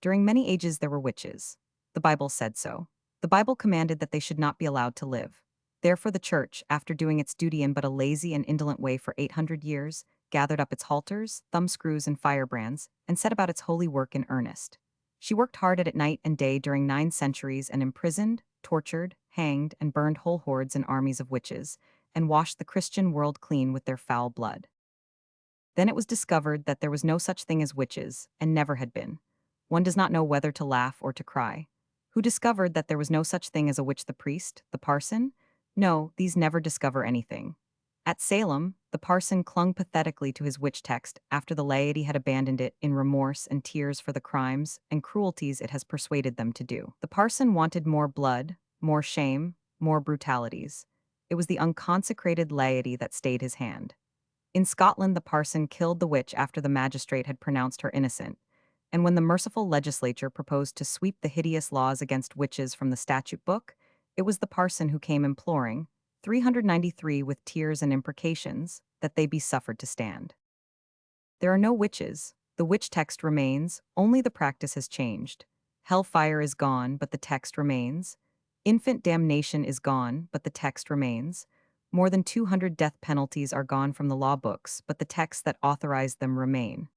During many ages there were witches. The Bible said so. The Bible commanded that they should not be allowed to live. Therefore the church, after doing its duty in but a lazy and indolent way for 800 years, gathered up its halters, thumbscrews, and firebrands, and set about its holy work in earnest. She worked hard at it night and day during 9 centuries and imprisoned, tortured, hanged, and burned whole hordes and armies of witches, and washed the Christian world clean with their foul blood. Then it was discovered that there was no such thing as witches, and never had been. One does not know whether to laugh or to cry. Who discovered that there was no such thing as a witch? The priest? The parson? No, these never discover anything. At Salem, the parson clung pathetically to his witch text after the laity had abandoned it in remorse and tears for the crimes and cruelties it has persuaded them to do. The parson wanted more blood, more shame, more brutalities. It was the unconsecrated laity that stayed his hand. In Scotland, the parson killed the witch after the magistrate had pronounced her innocent, and when the merciful legislature proposed to sweep the hideous laws against witches from the statute book, it was the parson who came imploring, 393 with tears and imprecations, that they be suffered to stand. There are no witches. The witch text remains, only the practice has changed. Hellfire is gone, but the text remains. Infant damnation is gone, but the text remains. More than 200 death penalties are gone from the law books, but the texts that authorize them remain.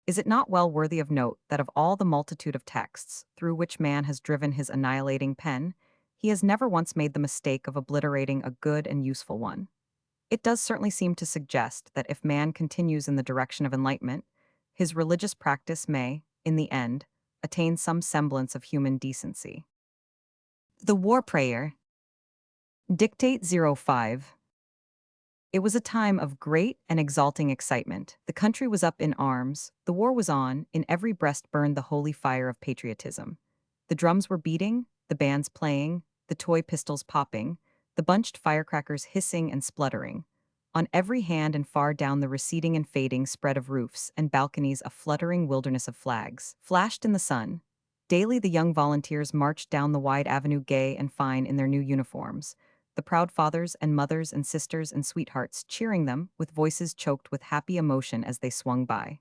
Is it not well worthy of note that of all the multitude of texts through which man has driven his annihilating pen, he has never once made the mistake of obliterating a good and useful one? It does certainly seem to suggest that if man continues in the direction of enlightenment, his religious practice may, in the end, attain some semblance of human decency. The War Prayer. Dictate 05. It was a time of great and exalting excitement. The country was up in arms, the war was on, in every breast burned the holy fire of patriotism. The drums were beating, the bands playing, the toy pistols popping, the bunched firecrackers hissing and spluttering. On every hand and far down the receding and fading spread of roofs and balconies a fluttering wilderness of flags flashed in the sun. Daily the young volunteers marched down the wide avenue gay and fine in their new uniforms, the proud fathers and mothers and sisters and sweethearts cheering them with voices choked with happy emotion as they swung by.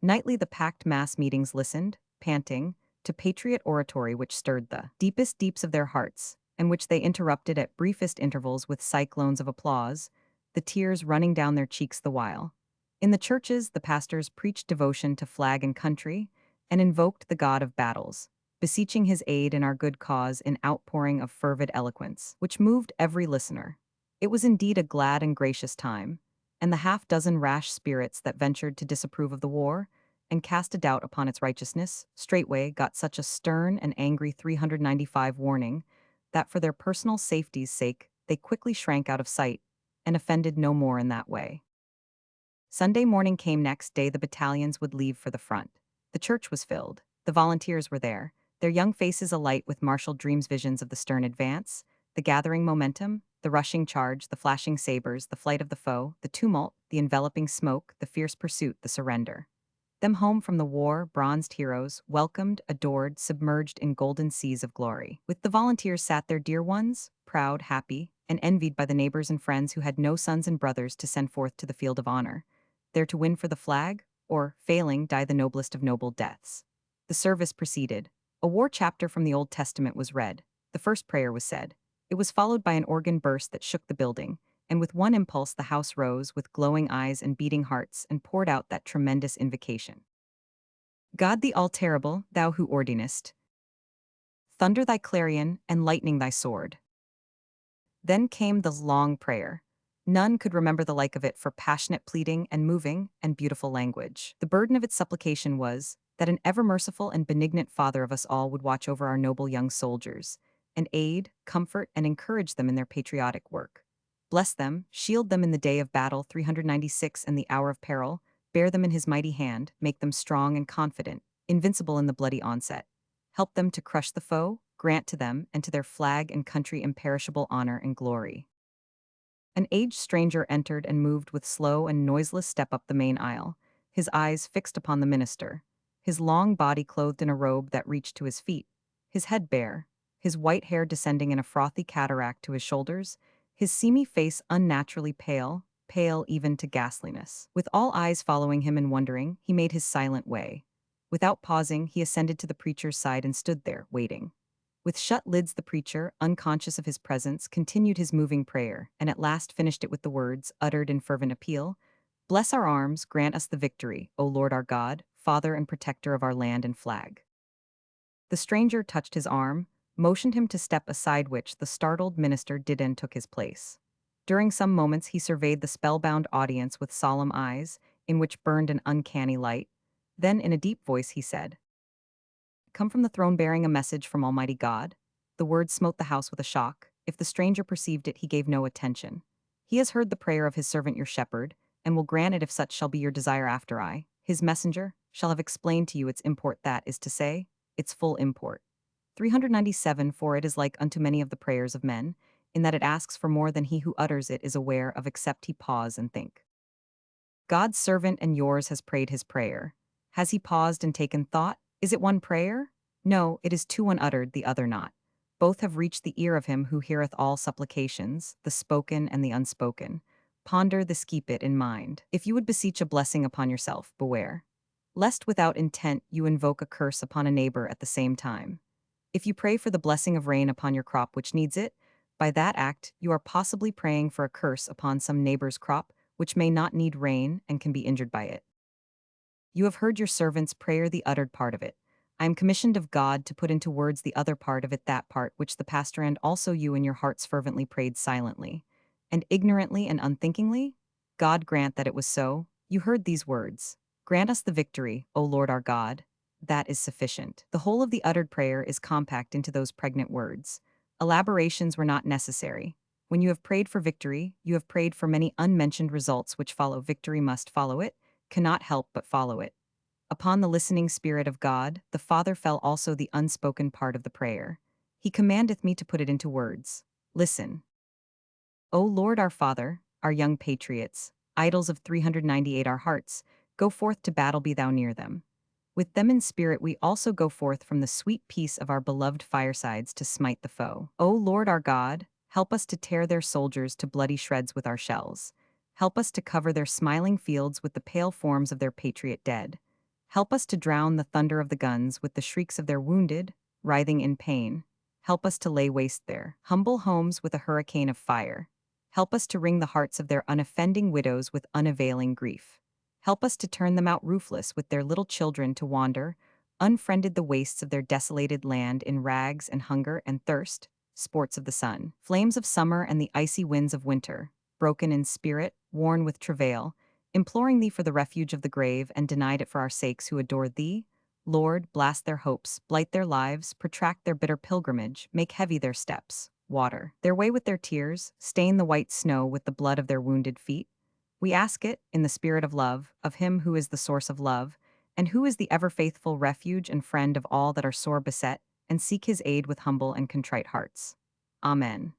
Nightly the packed mass meetings listened, panting, to patriot oratory which stirred the deepest deeps of their hearts, and which they interrupted at briefest intervals with cyclones of applause, the tears running down their cheeks the while. In the churches, the pastors preached devotion to flag and country, and invoked the God of battles, beseeching his aid in our good cause in outpouring of fervid eloquence, which moved every listener. It was indeed a glad and gracious time, and the half-dozen rash spirits that ventured to disapprove of the war, and cast a doubt upon its righteousness, straightway got such a stern and angry 395 warning, that for their personal safety's sake they quickly shrank out of sight, and offended no more in that way. Sunday morning came next day the battalions would leave for the front. The church was filled, the volunteers were there, their young faces alight with martial dreams visions of the stern advance, the gathering momentum, the rushing charge, the flashing sabers, the flight of the foe, the tumult, the enveloping smoke, the fierce pursuit, the surrender. Them home from the war, bronzed heroes, welcomed, adored, submerged in golden seas of glory. With the volunteers sat their dear ones, proud, happy, and envied by the neighbors and friends who had no sons and brothers to send forth to the field of honor, there to win for the flag, or, failing, die the noblest of noble deaths. The service proceeded. A war chapter from the Old Testament was read. The first prayer was said. It was followed by an organ burst that shook the building, and with one impulse the house rose with glowing eyes and beating hearts and poured out that tremendous invocation. God the all-terrible, thou who ordinest, thunder thy clarion and lightning thy sword. Then came the long prayer. None could remember the like of it for passionate pleading and moving and beautiful language. The burden of its supplication was that an ever-merciful and benignant Father of us all would watch over our noble young soldiers, and aid, comfort, and encourage them in their patriotic work. Bless them, shield them in the day of battle 396 and the hour of peril, bear them in his mighty hand, make them strong and confident, invincible in the bloody onset. Help them to crush the foe, grant to them and to their flag and country imperishable honor and glory. An aged stranger entered and moved with slow and noiseless step up the main aisle, his eyes fixed upon the minister, his long body clothed in a robe that reached to his feet, his head bare, his white hair descending in a frothy cataract to his shoulders, his seamy face unnaturally pale, pale even to ghastliness. With all eyes following him and wondering, he made his silent way. Without pausing, he ascended to the preacher's side and stood there, waiting. With shut lids, the preacher, unconscious of his presence, continued his moving prayer, and at last finished it with the words, uttered in fervent appeal, "Bless our arms, grant us the victory, O Lord our God, Father and protector of our land and flag." The stranger touched his arm, motioned him to step aside, which the startled minister did, and took his place. During some moments he surveyed the spellbound audience with solemn eyes, in which burned an uncanny light. Then, in a deep voice, he said, "Come from the throne bearing a message from Almighty God." The words smote the house with a shock. If the stranger perceived it, he gave no attention. "He has heard the prayer of his servant your shepherd, and will grant it if such shall be your desire after I, his messenger, shall have explained to you its import, that is to say, its full import. 397 For it is like unto many of the prayers of men, in that it asks for more than he who utters it is aware of, except he pause and think. God's servant and yours has prayed his prayer. Has he paused and taken thought? Is it one prayer? No, it is two, one uttered, the other not. Both have reached the ear of him who heareth all supplications, the spoken and the unspoken. Ponder this, keep it in mind. If you would beseech a blessing upon yourself, beware, lest without intent you invoke a curse upon a neighbor at the same time. If you pray for the blessing of rain upon your crop which needs it, by that act you are possibly praying for a curse upon some neighbor's crop which may not need rain and can be injured by it. You have heard your servant's prayer, the uttered part of it. I am commissioned of God to put into words the other part of it, that part which the pastor and also you in your hearts fervently prayed silently, and ignorantly and unthinkingly. God grant that it was so. You heard these words. Grant us the victory, O Lord our God. That is sufficient. The whole of the uttered prayer is compact into those pregnant words. Elaborations were not necessary. When you have prayed for victory, you have prayed for many unmentioned results which follow. Victory must follow it, cannot help but follow it. Upon the listening Spirit of God, the Father, fell also the unspoken part of the prayer. He commandeth me to put it into words. Listen. O Lord our Father, our young patriots, idols of 398 our hearts, go forth to battle, be thou near them. With them in spirit we also go forth from the sweet peace of our beloved firesides to smite the foe. O Lord our God, help us to tear their soldiers to bloody shreds with our shells. Help us to cover their smiling fields with the pale forms of their patriot dead. Help us to drown the thunder of the guns with the shrieks of their wounded, writhing in pain. Help us to lay waste their humble homes with a hurricane of fire. Help us to wring the hearts of their unoffending widows with unavailing grief. Help us to turn them out roofless with their little children to wander, unfriended the wastes of their desolated land in rags and hunger and thirst, sports of the sun, flames of summer and the icy winds of winter, broken in spirit, worn with travail, imploring thee for the refuge of the grave, and denied it for our sakes who adore thee. Lord, blast their hopes, blight their lives, protract their bitter pilgrimage, make heavy their steps, water their way with their tears, stain the white snow with the blood of their wounded feet. We ask it, in the spirit of love, of him who is the source of love, and who is the ever-faithful refuge and friend of all that are sore beset, and seek his aid with humble and contrite hearts. Amen.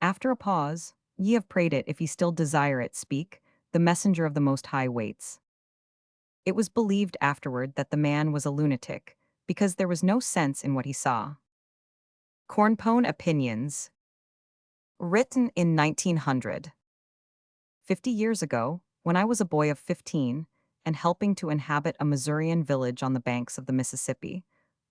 After a pause, ye have prayed it, if ye still desire it, speak. The messenger of the Most High waits. It was believed afterward that the man was a lunatic, because there was no sense in what he saw. Cornpone Opinions. Written in 1900. 50 years ago, when I was a boy of 15, and helping to inhabit a Missourian village on the banks of the Mississippi,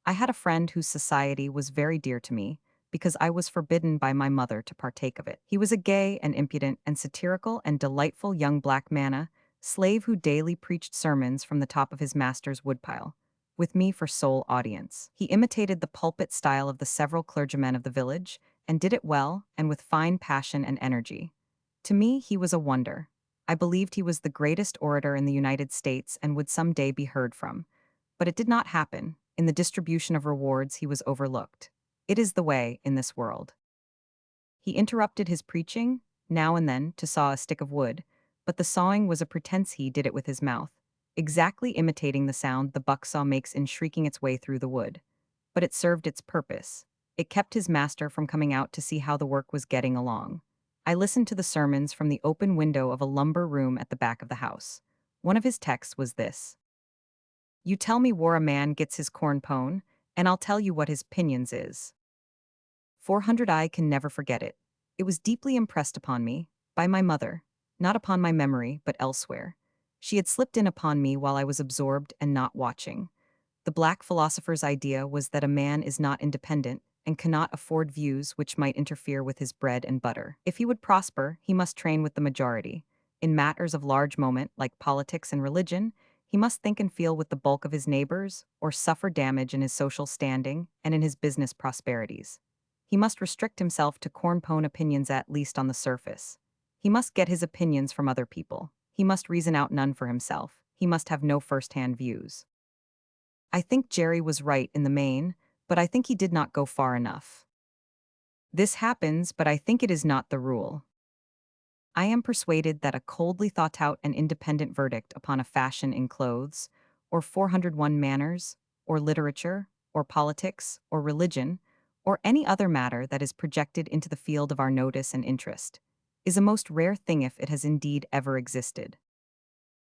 I had a friend whose society was very dear to me, because I was forbidden by my mother to partake of it. He was a gay and impudent and satirical and delightful young black manna, slave who daily preached sermons from the top of his master's woodpile, with me for sole audience. He imitated the pulpit style of the several clergymen of the village, and did it well and with fine passion and energy. To me, he was a wonder. I believed he was the greatest orator in the United States and would someday be heard from. But it did not happen. In the distribution of rewards, he was overlooked. It is the way in this world. He interrupted his preaching, now and then, to saw a stick of wood, but the sawing was a pretense. He did it with his mouth, exactly imitating the sound the bucksaw makes in shrieking its way through the wood. But it served its purpose. It kept his master from coming out to see how the work was getting along. I listened to the sermons from the open window of a lumber room at the back of the house. One of his texts was this: "You tell me where a man gets his corn pone, and I'll tell you what his pinions is." 400 I can never forget it. It was deeply impressed upon me, by my mother, not upon my memory, but elsewhere. She had slipped in upon me while I was absorbed and not watching. The black philosopher's idea was that a man is not independent and cannot afford views which might interfere with his bread and butter. If he would prosper, he must train with the majority. In matters of large moment, like politics and religion, he must think and feel with the bulk of his neighbors, or suffer damage in his social standing and in his business prosperities. He must restrict himself to cornpone opinions at least on the surface. He must get his opinions from other people. He must reason out none for himself. He must have no first-hand views. I think Jerry was right in the main, but I think he did not go far enough. This happens, but I think it is not the rule. I am persuaded that a coldly thought out and independent verdict upon a fashion in clothes, or 401 manners, or literature, or politics, or religion, or any other matter that is projected into the field of our notice and interest, is a most rare thing if it has indeed ever existed.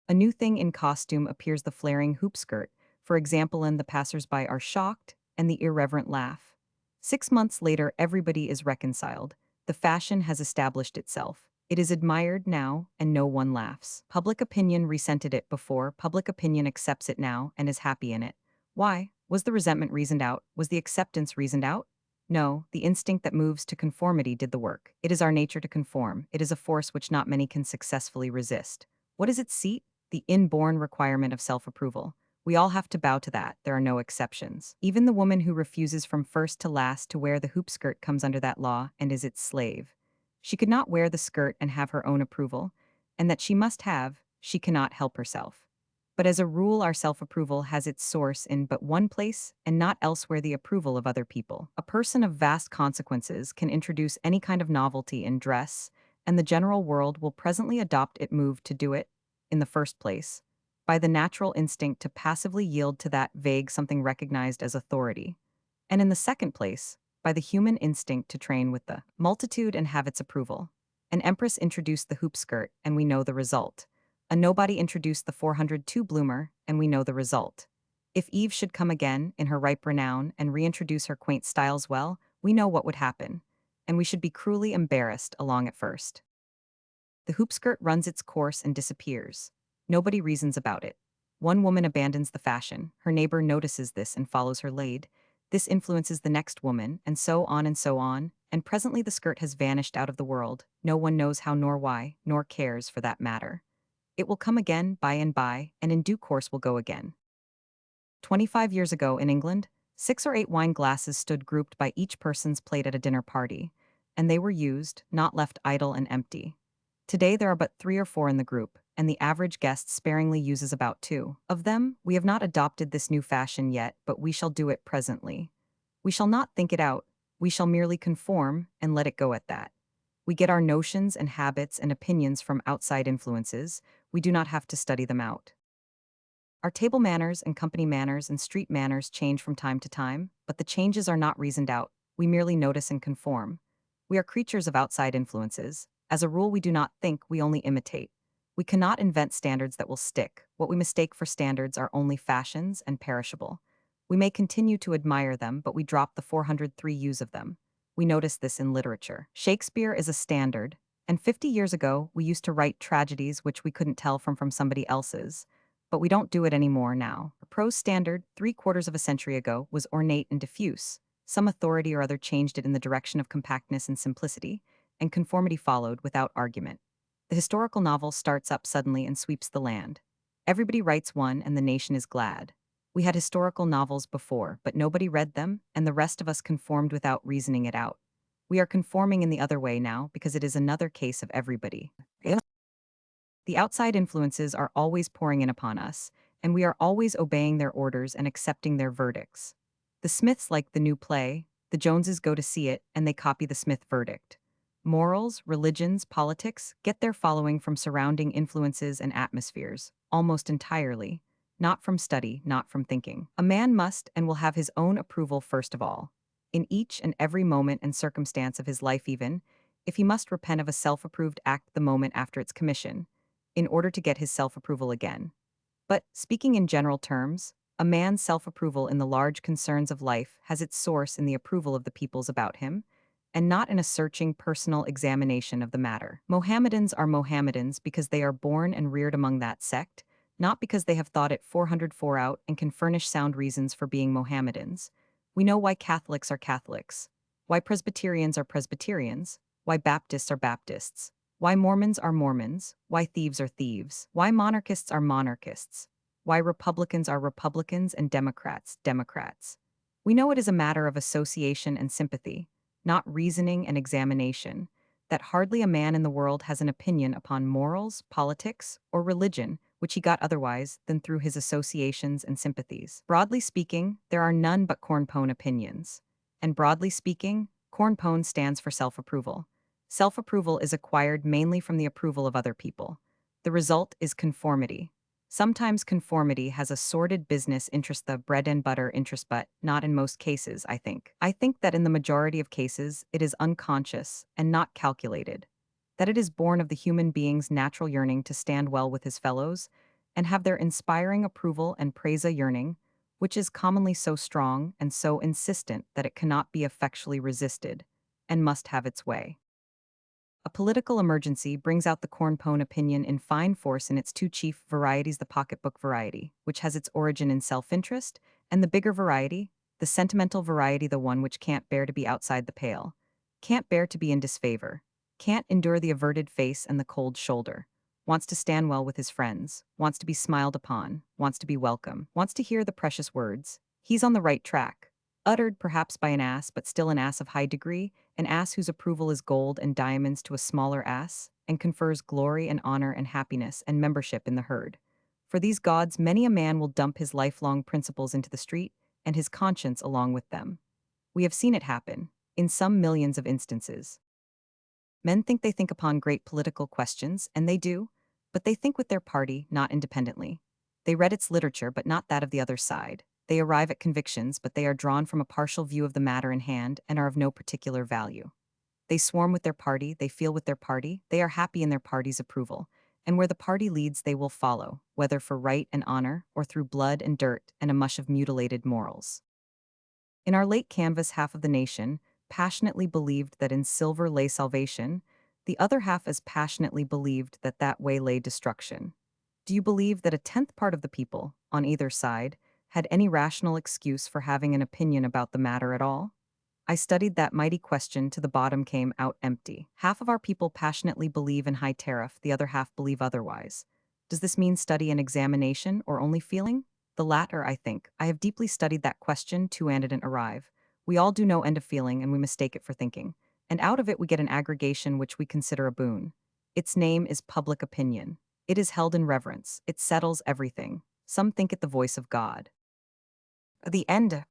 A new thing in costume appears, the flaring hoop skirt, for example, and the passers-by are shocked, and the irreverent laugh. 6 months later, everybody is reconciled. The fashion has established itself. It is admired now, and no one laughs. Public opinion resented it before, public opinion accepts it now, and is happy in it. Why? Was the resentment reasoned out? Was the acceptance reasoned out? No, the instinct that moves to conformity did the work. It is our nature to conform. It is a force which not many can successfully resist. What is its seat? The inborn requirement of self-approval. We all have to bow to that, there are no exceptions. Even the woman who refuses from first to last to wear the hoop skirt comes under that law and is its slave. She could not wear the skirt and have her own approval, and that she must have, she cannot help herself. But as a rule, our self-approval has its source in but one place and not elsewhere, the approval of other people. A person of vast consequences can introduce any kind of novelty in dress, and the general world will presently adopt it, moved to do it, in the first place, by the natural instinct to passively yield to that vague something recognized as authority, and in the second place, by the human instinct to train with the multitude and have its approval. An empress introduced the hoop skirt, and we know the result. A nobody introduced the 402 bloomer, and we know the result. If Eve should come again, in her ripe renown, and reintroduce her quaint styles, well, we know what would happen, and we should be cruelly embarrassed along at first. The hoop skirt runs its course and disappears. Nobody reasons about it. One woman abandons the fashion, her neighbor notices this and follows her lead. This influences the next woman, and so on, and presently the skirt has vanished out of the world. No one knows how nor why, nor cares for that matter. It will come again by and by, and in due course will go again. 25 years ago in England, 6 or 8 wine glasses stood grouped by each person's plate at a dinner party, and they were used, not left idle and empty. Today there are but 3 or 4 in the group, and the average guest sparingly uses about 2. Of them, we have not adopted this new fashion yet, but we shall do it presently. We shall not think it out, we shall merely conform and let it go at that. We get our notions and habits and opinions from outside influences, we do not have to study them out. Our table manners and company manners and street manners change from time to time, but the changes are not reasoned out, we merely notice and conform. We are creatures of outside influences. As a rule, we do not think, we only imitate. We cannot invent standards that will stick. What we mistake for standards are only fashions and perishable. We may continue to admire them, but we drop the 403 use of them. We notice this in literature. Shakespeare is a standard, and 50 years ago, we used to write tragedies which we couldn't tell from somebody else's. But we don't do it anymore now. A prose standard, 3/4 of a century ago, was ornate and diffuse. Some authority or other changed it in the direction of compactness and simplicity, and conformity followed without argument. The historical novel starts up suddenly and sweeps the land. Everybody writes one, and the nation is glad. We had historical novels before, but nobody read them, and the rest of us conformed without reasoning it out. We are conforming in the other way now because it is another case of everybody. The outside influences are always pouring in upon us, and we are always obeying their orders and accepting their verdicts. The Smiths like the new play, the Joneses go to see it, and they copy the Smith verdict. Morals, religions, politics get their following from surrounding influences and atmospheres, almost entirely, not from study, not from thinking. A man must and will have his own approval first of all. In each and every moment and circumstance of his life even, if he must repent of a self-approved act the moment after its commission, in order to get his self-approval again. But, speaking in general terms, a man's self-approval in the large concerns of life has its source in the approval of the peoples about him, and not in a searching personal examination of the matter. Mohammedans are Mohammedans because they are born and reared among that sect, not because they have thought it 404 out and can furnish sound reasons for being Mohammedans. We know why Catholics are Catholics, why Presbyterians are Presbyterians, why Baptists are Baptists, why Mormons are Mormons, why thieves are thieves, why monarchists are monarchists, why Republicans are Republicans and Democrats, Democrats. We know it is a matter of association and sympathy, not reasoning and examination, that hardly a man in the world has an opinion upon morals, politics, or religion which he got otherwise than through his associations and sympathies. Broadly speaking, there are none but cornpone opinions. And broadly speaking, cornpone stands for self-approval. Self-approval is acquired mainly from the approval of other people. The result is conformity. Sometimes conformity has a sordid business interest, the bread and butter interest, but not in most cases, I think. I think that in the majority of cases, it is unconscious and not calculated, that it is born of the human being's natural yearning to stand well with his fellows and have their inspiring approval and praise a yearning, which is commonly so strong and so insistent that it cannot be effectually resisted and must have its way. A political emergency brings out the cornpone opinion in fine force in its two chief varieties: the pocketbook variety, which has its origin in self-interest, and the bigger variety, the sentimental variety, the one which can't bear to be outside the pale, can't bear to be in disfavor, can't endure the averted face and the cold shoulder, wants to stand well with his friends, wants to be smiled upon, wants to be welcome, wants to hear the precious words, "He's on the right track," uttered perhaps by an ass, but still an ass of high degree, an ass whose approval is gold and diamonds to a smaller ass, and confers glory and honor and happiness and membership in the herd. For these gods, many a man will dump his lifelong principles into the street, and his conscience along with them. We have seen it happen, in some millions of instances. Men think they think upon great political questions, and they do, but they think with their party, not independently. They read its literature, but not that of the other side. They arrive at convictions, but they are drawn from a partial view of the matter in hand and are of no particular value. They swarm with their party, they feel with their party, they are happy in their party's approval, and where the party leads they will follow, whether for right and honor, or through blood and dirt and a mush of mutilated morals. In our late canvas, half of the nation passionately believed that in silver lay salvation, the other half as passionately believed that that way lay destruction. Do you believe that a tenth part of the people, on either side, had any rational excuse for having an opinion about the matter at all? I studied that mighty question to the bottom, came out empty. Half of our people passionately believe in high tariff, the other half believe otherwise. Does this mean study and examination, or only feeling? The latter, I think. I have deeply studied that question too, and didn't arrive. We all do no end of feeling, and we mistake it for thinking. And out of it we get an aggregation which we consider a boon. Its name is public opinion. It is held in reverence. It settles everything. Some think it the voice of God. The end.